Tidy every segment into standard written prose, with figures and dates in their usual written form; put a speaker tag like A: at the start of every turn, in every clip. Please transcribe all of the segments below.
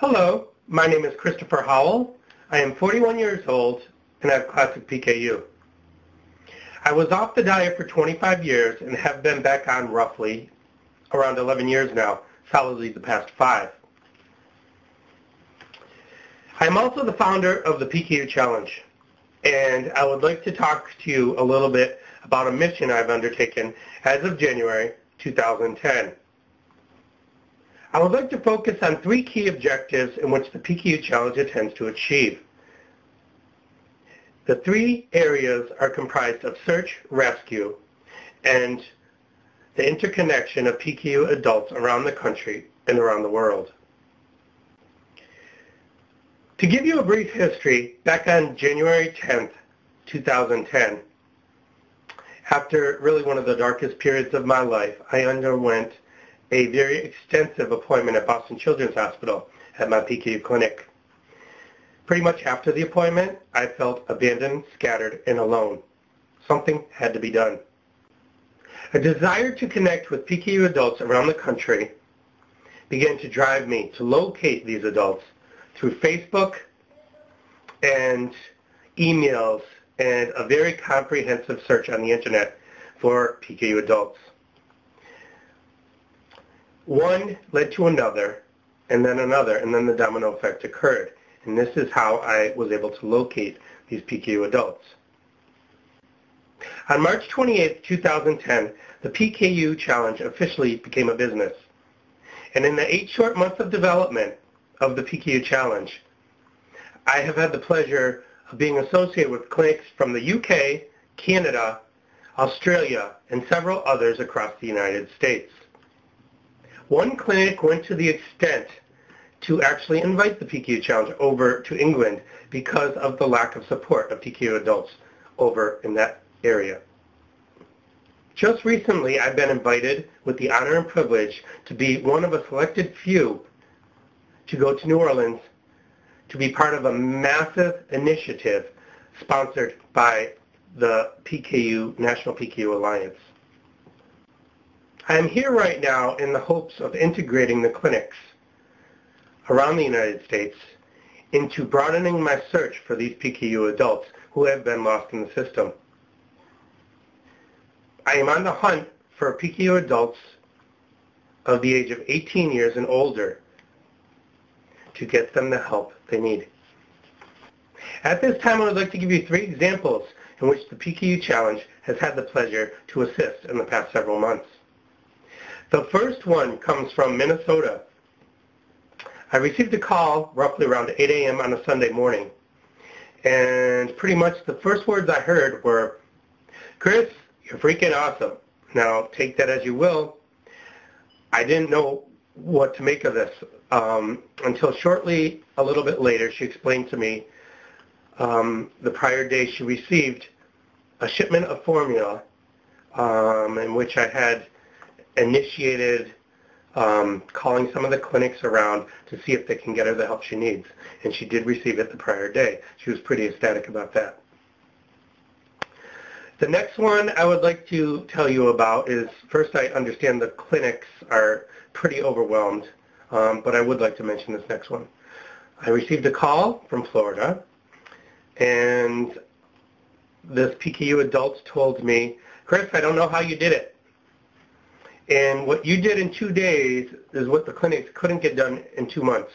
A: Hello, my name is Christopher Howell. I am 41 years old and I have classic PKU. I was off the diet for 25 years and have been back on roughly around 11 years now, solidly the past 5. I am also the founder of the PKU Challenge, and I would like to talk to you a little bit about a mission I've undertaken as of January 2010. I would like to focus on 3 key objectives in which the PKU Challenge intends to achieve. The 3 areas are comprised of search, rescue, and the interconnection of PKU adults around the country and around the world. To give you a brief history, back on January 10th, 2010, after really one of the darkest periods of my life, I underwent a very extensive appointment at Boston Children's Hospital at my PKU clinic. Pretty much after the appointment, I felt abandoned, scattered, and alone. Something had to be done. A desire to connect with PKU adults around the country began to drive me to locate these adults through Facebook and emails and a very comprehensive search on the internet for PKU adults. One led to another, and then the domino effect occurred. And this is how I was able to locate these PKU adults. On March 28, 2010, the PKU Challenge officially became a business. And in the 8 short months of development of the PKU Challenge, I have had the pleasure of being associated with clinics from the UK, Canada, Australia, and several others across the United States. One clinic went to the extent to actually invite the PKU Challenge over to England because of the lack of support of PKU adults over in that area. Just recently, I've been invited with the honor and privilege to be one of a selected few to go to New Orleans to be part of a massive initiative sponsored by the PKU, National PKU Alliance. I am here right now in the hopes of integrating the clinics around the United States into broadening my search for these PKU adults who have been lost in the system. I am on the hunt for PKU adults of the age of 18 years and older to get them the help they need. At this time, I would like to give you 3 examples in which the PKU Challenge has had the pleasure to assist in the past several months. The first one comes from Minnesota. I received a call roughly around 8 a.m. on a Sunday morning, and pretty much the first words I heard were, "Chris, you're freaking awesome." Now, take that as you will. I didn't know what to make of this until shortly, a little bit later, she explained to me the prior day she received a shipment of formula in which I had initiated calling some of the clinics around to see if they can get her the help she needs. And she did receive it the prior day. She was pretty ecstatic about that. The next one I would like to tell you about is, first, I understand the clinics are pretty overwhelmed, but I would like to mention this next one. I received a call from Florida, and this PKU adult told me, "Chris, I don't know how you did it. And what you did in 2 days is what the clinics couldn't get done in 2 months."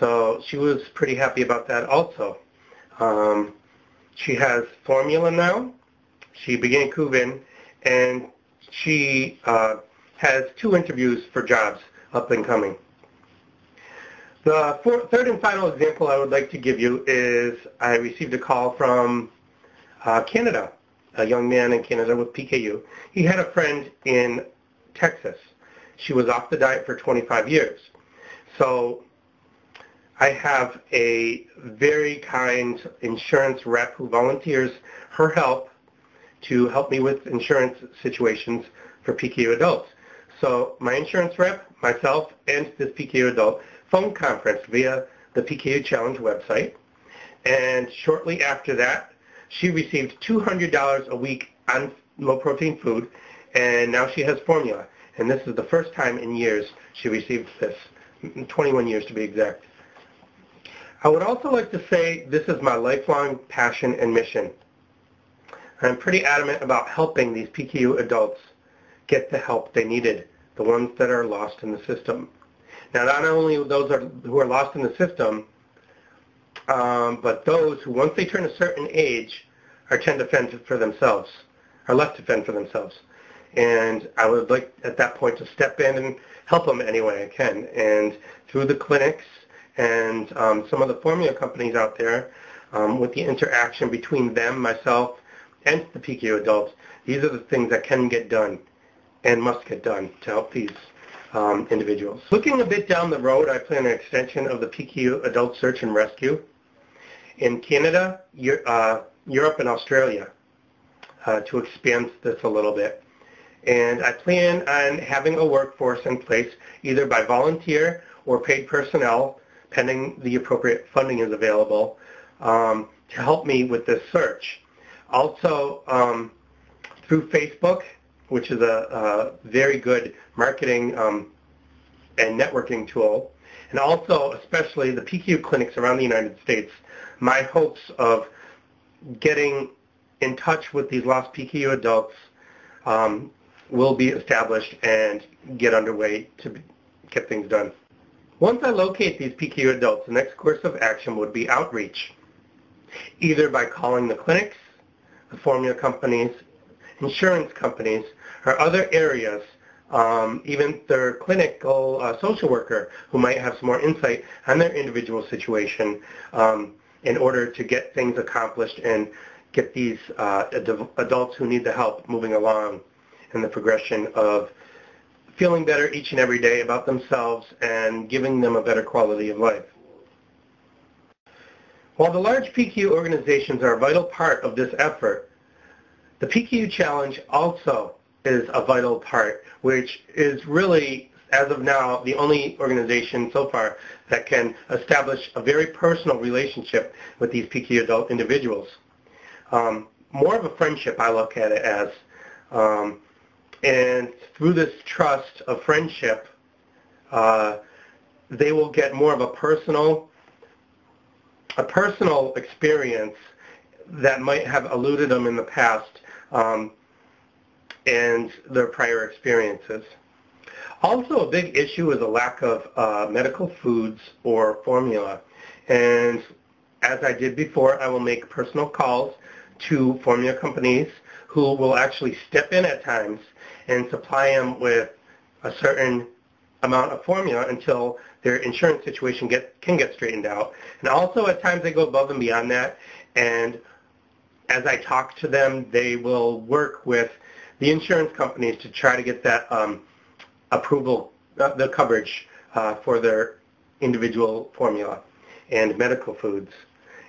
A: So she was pretty happy about that also. She has formula now. She began Kuvan, and she has 2 interviews for jobs up and coming. The third and final example I would like to give you is I received a call from Canada, a young man in Canada with PKU. He had a friend in Texas. She was off the diet for 25 years. So I have a very kind insurance rep who volunteers her help to help me with insurance situations for PKU adults. So my insurance rep, myself, and this PKU adult phone conference via the PKU Challenge website. And shortly after that, she received $200 a week on low-protein food, and now she has formula. And this is the first time in years she received this 21 years to be exact. I would also like to say this is my lifelong passion and mission. I'm pretty adamant about helping these PKU adults get the help they needed, the ones that are lost in the system. Now, not only those who are lost in the system, but those who, once they turn a certain age, tend to fend for themselves, are left to fend for themselves. And I would like, at that point, to step in and help them any way I can. And through the clinics and some of the formula companies out there, with the interaction between them, myself, and the PKU adults, these are the things that can get done and must get done to help these individuals. Looking a bit down the road, I plan an extension of the PKU Adult Search and Rescue in Canada, Europe, and Australia to expand this a little bit. And I plan on having a workforce in place either by volunteer or paid personnel, pending the appropriate funding is available, to help me with this search. Also, through Facebook, which is a very good marketing and networking tool, and also especially the PKU clinics around the United States, my hopes of getting in touch with these lost PKU adults will be established and get underway to get things done. Once I locate these PKU adults, the next course of action would be outreach, either by calling the clinics, the formula companies, insurance companies, or other areas, even their clinical social worker who might have some more insight on their individual situation in order to get things accomplished and get these adults who need the help moving along in the progression of feeling better each and every day about themselves and giving them a better quality of life. While the large PKU organizations are a vital part of this effort, the PKU Challenge also is a vital part, which is really, as of now, the only organization so far that can establish a very personal relationship with these PKU adult individuals. More of a friendship, I look at it as. And through this trust of friendship, they will get more of a personal experience that might have eluded them in the past and their prior experiences. Also, a big issue is a lack of medical foods or formula. And as I did before, I will make personal calls to formula companies who will actually step in at times and supply them with a certain amount of formula until their insurance situation can get straightened out. And also at times they go above and beyond that, and as I talk to them, they will work with the insurance companies to try to get that approval, the coverage for their individual formula and medical foods.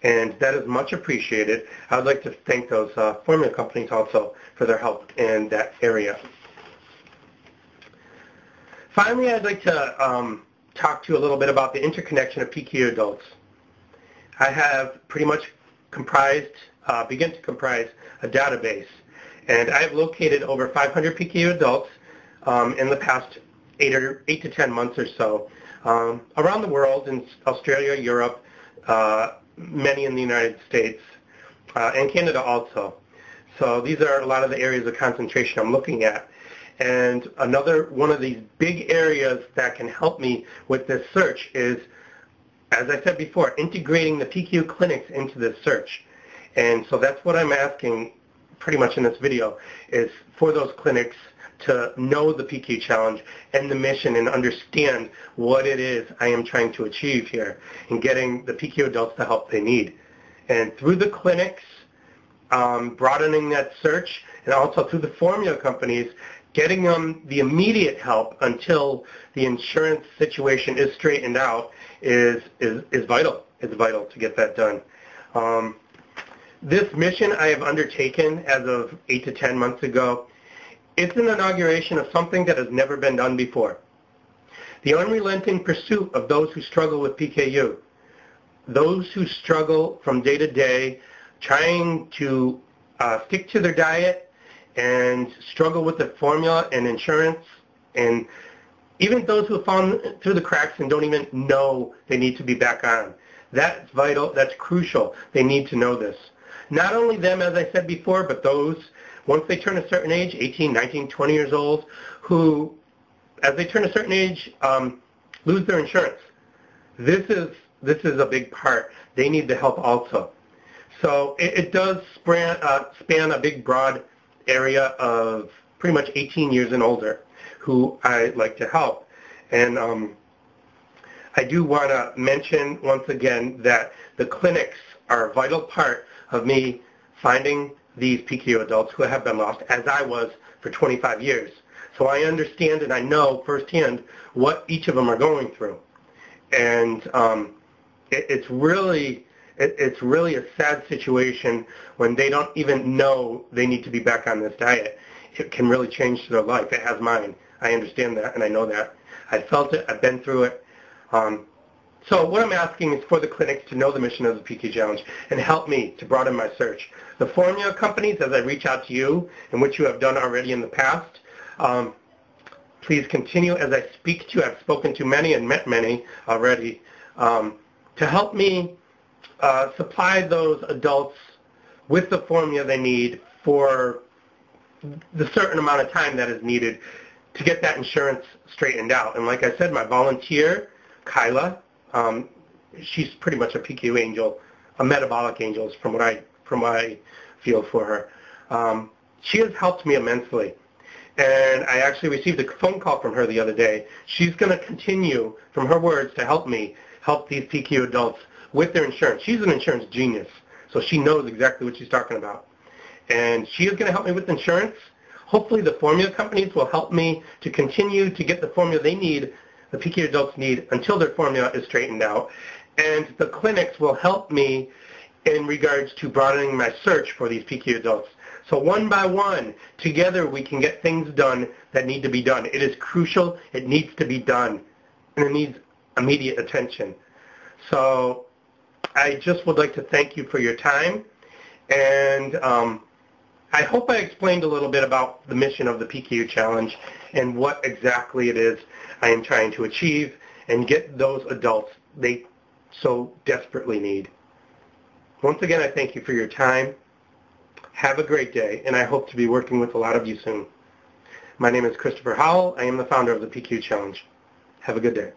A: And that is much appreciated. I would like to thank those formula companies also for their help in that area. Finally, I'd like to talk to you a little bit about the interconnection of PKU adults. I have pretty much begun to comprise a database, and I have located over 500 PKU adults in the past 8 to 10 months or so around the world, in Australia, Europe, many in the United States, and Canada also. So these are a lot of the areas of concentration I'm looking at. And another one of these big areas that can help me with this search is, as I said before, integrating the PKU clinics into this search. And so that's what I'm asking pretty much in this video, is for those clinics to know the PKU Challenge and the mission and understand what it is I am trying to achieve here in getting the PKU adults the help they need. And through the clinics, broadening that search, and also through the formula companies, getting them the immediate help until the insurance situation is straightened out is vital. It's vital to get that done. This mission I have undertaken as of 8 to 10 months ago. It's an inauguration of something that has never been done before. The unrelenting pursuit of those who struggle with PKU, those who struggle from day to day, trying to stick to their diet and struggle with the formula and insurance and even those who have fallen through the cracks and don't even know they need to be back on. That's vital. That's crucial. They need to know this. Not only them, as I said before, but those, once they turn a certain age, 18, 19, 20 years old, who, as they turn a certain age, lose their insurance. This is a big part. They need the help also. So it does span a big, broad area of pretty much 18 years and older who I like to help. And I do want to mention once again that the clinics are a vital part of me finding these PKU adults who have been lost, as I was for 25 years. So I understand and I know firsthand what each of them are going through. And it's really a sad situation when they don't even know they need to be back on this diet. It can really change their life. It has mine. I understand that, and I know that. I felt it. I've been through it. So what I'm asking is for the clinics to know the mission of the PKU Challenge and help me to broaden my search. The formula companies, as I reach out to you, and which you have done already in the past, please continue as I speak to you. I've spoken to many and met many already to help me supply those adults with the formula they need for the certain amount of time that is needed to get that insurance straightened out. And like I said, my volunteer, Kyla, she's pretty much a PKU angel, a metabolic angel from what I feel for her. She has helped me immensely. And I actually received a phone call from her the other day. She's going to continue, from her words, to help me help these PKU adults with their insurance. She's an insurance genius, so she knows exactly what she's talking about. And she is going to help me with insurance. Hopefully the formula companies will help me to continue to get the formula they need, the PKU adults need, until their formula is straightened out. And the clinics will help me in regards to broadening my search for these PKU adults. So one by one, together we can get things done that need to be done. It is crucial. It needs to be done. And it needs immediate attention. So I just would like to thank you for your time. And I hope I explained a little bit about the mission of the PKU Challenge and what exactly it is I am trying to achieve and get those adults they so desperately need. Once again, I thank you for your time. Have a great day, and I hope to be working with a lot of you soon. My name is Christopher Howell. I am the founder of the PKU Challenge. Have a good day.